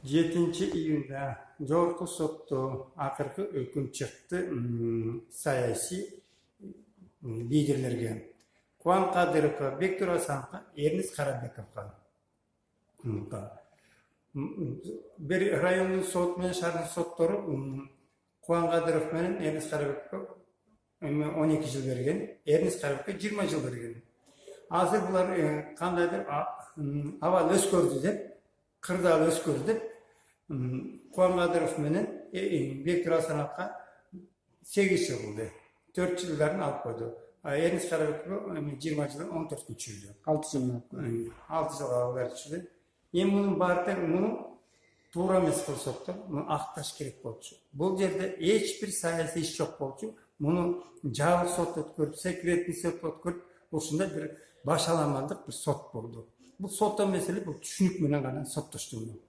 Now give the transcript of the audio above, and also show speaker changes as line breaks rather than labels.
7-iyunda Жогорку сотто акыркы өкүм чыкты саясий лидерлерге. Кубан Кадыровго, Бектур Асановго, Эрнис Карабековго. Бир райондун соты менен шаардын соттору Кубан Кадыров менен Эрнис Карабековго 12 жыл берген, Эрнис Карабековго 20 жыл берген. Азыр булар кандайдыр абал өскөрдү деп, кырдаал өскөрдү деп, Кубан Кадыров менен Бектур Асановго 8 жыл кылды. 4 жылдарын алып койду. Эрнис Карабековго 20 жылдан 14 күн чүйдү.
6 жылдан.
6 жылга берчү. Эми мунун баардыгы муну туура эмес кылсоктор, муну акташ керек болчу. Бул жерде эч бир саясий иш жок болчу. Муну жабык сот өткөрүп, секретный сот өткөрүп, ушундай бир башаламандык бир сот болду. Бул сот эмес эле, бул түшүнүк менен гана соттоштурду.